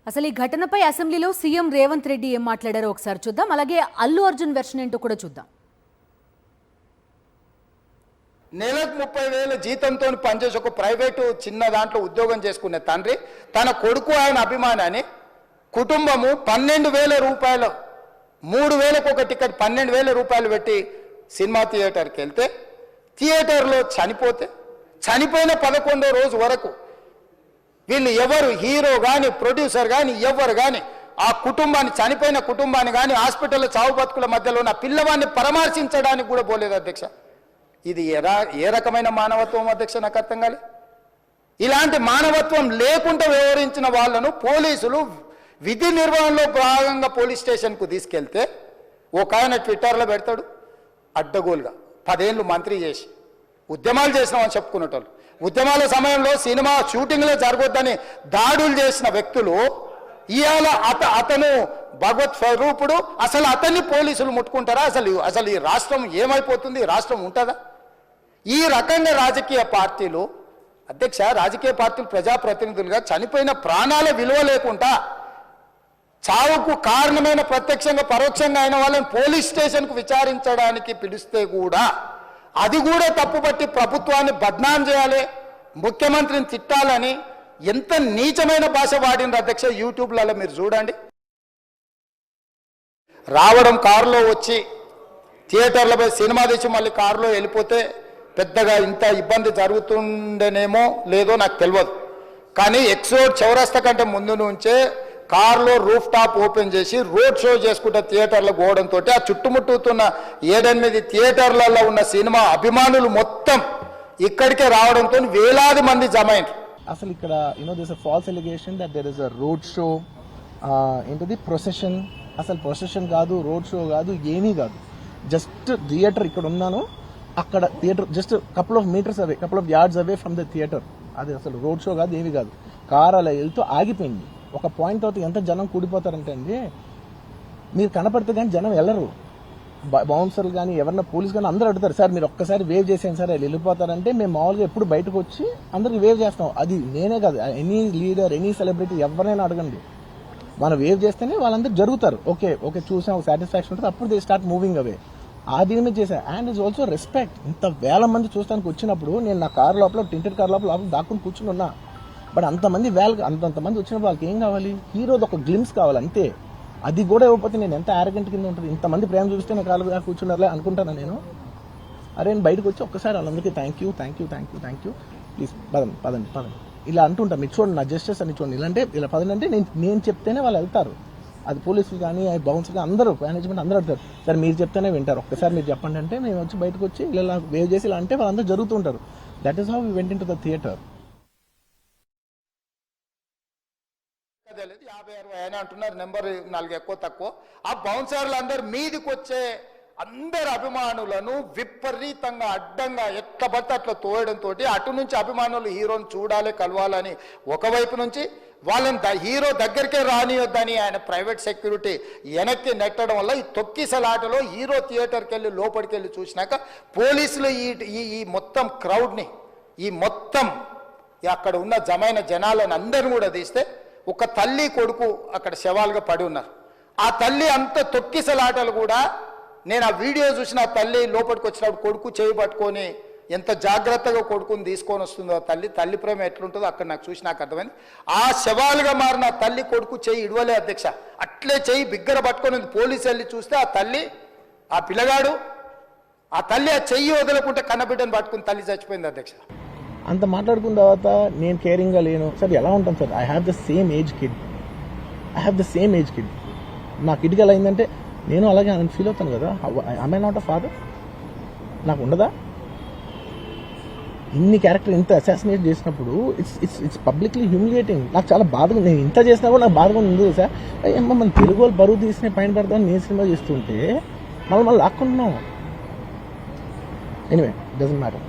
అసలు ఈ ఘటనపై అసెంబ్లీలో సీఎం రేవంత్ రెడ్డి ఏం మాట్లాడారో ఒకసారి చూద్దాం. అలాగే అల్లు అర్జున్ వెర్షన్ ఏంటో కూడా చూద్దాం. నెలకు 30,000 జీతంతో పనిచేసి ఒక ప్రైవేటు చిన్న దాంట్లో ఉద్యోగం చేసుకునే తండ్రి తన కొడుకు ఆయన అభిమానాన్ని కుటుంబము 12,000 రూపాయలు 3,000కు ఒక టికెట్ 12,000 రూపాయలు పెట్టి సినిమా థియేటర్కి వెళ్తే థియేటర్లో చనిపోయిన 11వ రోజు వరకు వీళ్ళు ఎవరు హీరో కానీ ప్రొడ్యూసర్ కానీ ఎవరు కానీ ఆ కుటుంబాన్ని చనిపోయిన కుటుంబాన్ని కానీ హాస్పిటల్లో చావు బతుకుల మధ్యలో ఉన్న పిల్లవాడిని పరామర్శించడానికి కూడా పోలేదు అధ్యక్ష. ఇది ఏ రకమైన మానవత్వం అధ్యక్ష? నాకు అర్థం కాలే. ఇలాంటి మానవత్వం లేకుండా వ్యవహరించిన వాళ్ళను పోలీసులు విధి నిర్వహణలో భాగంగా పోలీస్ స్టేషన్కు తీసుకెళ్తే ఒక ఆయన ట్విట్టర్లో పెడతాడు అడ్డగోలుగా 10 ఏళ్ళు మంత్రి చేసి ఉద్యమాలు చేసినామని చెప్పుకునేటోళ్ళు, ఉద్యమాల సమయంలో సినిమా షూటింగ్లో జరగొద్దని దాడులు చేసిన వ్యక్తులు ఇవాళ అతను భగవత్ స్వరూపుడు. అసలు అతన్ని పోలీసులు ముట్టుకుంటారా? అసలు ఈ రాష్ట్రం ఏమైపోతుంది? రాష్ట్రం ఉంటుందా? ఈ రకంగా రాజకీయ పార్టీలు అధ్యక్ష, రాజకీయ పార్టీలు ప్రజాప్రతినిధులుగా చనిపోయిన ప్రాణాల విలువ లేకుండా చావుకు కారణమైన ప్రత్యక్షంగా పరోక్షంగా అయిన వాళ్ళని పోలీస్ స్టేషన్కు విచారించడానికి పిలిస్తే కూడా అది కూడా తప్పుపట్టి ప్రభుత్వాన్ని బద్నాం చేయాలి, ముఖ్యమంత్రిని తిట్టాలని ఎంత నీచమైన భాష వాడింది అధ్యక్ష. యూట్యూబ్లలో మీరు చూడండి. రావడం కారులో వచ్చి థియేటర్లో పోయి సినిమా తెచ్చి మళ్ళీ కారులో వెళ్ళిపోతే పెద్దగా ఇంత ఇబ్బంది జరుగుతుండేనేమో లేదో నాకు తెలియదు. కానీ ఎక్సోడ్ చౌరస్తా కంటే ముందు నుంచే కారులో రూఫ్ టాప్ ఓపెన్ చేసి రోడ్ షో చేసుకుంటే థియేటర్లో పోవడంతో ఆ చుట్టుముట్టుతున్న 7-8 థియేటర్లలో ఉన్న సినిమా అభిమానులు మొత్తం ఇక్కడికే రావడంతో వేలాది మంది జమ అయినారు. అసలు ఇక్కడ this false allegation that there is a road show, ఏంటిది ప్రొసెషన్. అసలు ప్రొసెషన్ కాదు, రోడ్ షో కాదు, ఏమీ కాదు. జస్ట్ థియేటర్ ఇక్కడ ఉన్నాను, అక్కడ theatre just couple of metres away, couple of yards away from the theatre. అది అసలు రోడ్ షో కాదు, ఏమీ కాదు. కార్ అలా వెళ్తూ ఆగిపోయింది. ఒక పాయింట్ అవుతుంది ఎంత జనం కూడిపోతారంటే అండి, మీరు కనపడితే కానీ జనం వెళ్ళరు. బౌన్సర్లు కానీ ఎవరన్నా పోలీస్ కానీ అందరూ అడుగుతారు, సార్ మీరు ఒక్కసారి వేవ్ చేసేయండి సార్, వాళ్ళు వెళ్ళిపోతారంటే మేము మామూలుగా ఎప్పుడు బయటకు వచ్చి అందరికి వేవ్ చేస్తాం. అది నేనే కాదు, ఎనీ లీడర్ ఎనీ సెలబ్రిటీ ఎవరైనా అడగండి, మనం వేవ్ చేస్తేనే వాళ్ళందరూ జరుగుతారు. ఓకే చూసాం, ఒక సాటిస్ఫాక్షన్ ఉంటుంది, అప్పుడు దే స్టార్ట్ మూవింగ్ అవే. ఆ దీని మీద చేశాను. And it's also respect. ఇంత వేల మంది చూస్తానికి వచ్చినప్పుడు నేను నా కార్ లోపల టింటెడ్ కార్ లోపల దాక్కుని కూర్చుని ఉన్నా. బట్ అంతమంది అంతమంది వచ్చినప్పుడు వాళ్ళకి ఏం కావాలి? హీరోది ఒక గ్లిమ్స్ కావాలి అంతే. అది కూడా ఇవ్వకపోతే నేను ఎంత ఆరగెంట్ కింద ఉంటుంది. ఇంతమంది ప్రేమ చూపిస్తే నా కాలు కూర్చున్నారులే అనుకుంటాను నేను. అరే నేను బయటకు వచ్చి ఒక్కసారి వాళ్ళందరికీ థ్యాంక్ యూ ప్లీజ్ పదండి ఇలా అంటుంటా. మీరు చూడండి నా జస్టిస్ అని చూడండి. ఇలాంటే ఇలా పదండి అంటే నేను చెప్తేనే వాళ్ళు వెళ్తారు. అది పోలీసులు కానీ బౌన్సర్ కానీ అందరూ మేనేజ్మెంట్ అందరూ అడుగుతారు, సార్ మీరు చెప్తేనే వింటారు, ఒక్కసారి మీరు చెప్పండి అంటే మేము వచ్చి బయటకు వచ్చి ఇలా వేవ్ చేసి ఇలా అంటే వాళ్ళందరూ జరుగుతుంటారు. That is how we went into the theatre. 50-60 అని అంటున్నారు, నెంబర్ 4 ఎక్కువ తక్కువ. ఆ బౌన్సర్లు అందరు మీదికి వచ్చే అందరు అభిమానులను విపరీతంగా అడ్డంగా ఎట్లా పడితే అట్లా తోయడంతో అటు నుంచి అభిమానులు హీరోని చూడాలి కలవాలని ఒకవైపు నుంచి వాళ్ళని హీరో దగ్గరికే రానియొద్దని ఆయన ప్రైవేట్ సెక్యూరిటీ వెనక్కి నెట్టడం వల్ల ఈ తొక్కిసలాటలో హీరో థియేటర్కి వెళ్ళి లోపలికి వెళ్ళి చూసినాక పోలీసులు ఈ మొత్తం క్రౌడ్ని ఈ మొత్తం అక్కడ ఉన్న జమైన జనాలను అందరిని కూడా తీస్తే ఒక తల్లి కొడుకు అక్కడ శవాలుగా పడి ఉన్నారు. ఆ తల్లి అంత తొక్కిసలాటలు కూడా నేను ఆ వీడియో చూసిన ఆ తల్లి లోపలికి వచ్చినప్పుడు కొడుకు చేయి పట్టుకొని ఎంత జాగ్రత్తగా కొడుకుని తీసుకొని వస్తుందో తల్లి ప్రేమ ఎట్లుంటుందో అక్కడ నాకు చూసి నాకు అర్థమైంది. ఆ శవాలుగా మారిన తల్లి కొడుకు చేయి ఇడవలే అధ్యక్ష, అట్లే చేయి బిగ్గర పట్టుకొని పోలీసు వెళ్ళి చూస్తే ఆ తల్లి ఆ పిల్లగాడు ఆ తల్లి ఆ చెయ్యి వదలకుంటే కన్నబిడ్డను పట్టుకుని తల్లి చచ్చిపోయింది అధ్యక్ష. అంత మాట్లాడుకున్న తర్వాత నేను కేరింగ్గా లేను సార్. ఎలా ఉంటాను sir? I have the same age kid. నా కిడ్కి ఎలా అయిందంటే నేను అలాగే ఫీల్ అవుతాను కదా. I not a father? నాకు ఉండదా? ఇన్ని క్యారెక్టర్ ఇంత అసాసినేట్ చేసినప్పుడు ఇట్స్ పబ్లిక్లీ హ్యూమిలియేటింగ్. నాకు చాలా బాధగా, నేను ఇంత చేసినా కూడా నాకు బాధగా ఉంది సార్. మన తెలుగు వాళ్ళు బరువు తీసిన పైన పెడతామని నేను సినిమా చేస్తుంటే మళ్ళీ లాక్కుంటున్నాం. Anyway doesn't matter.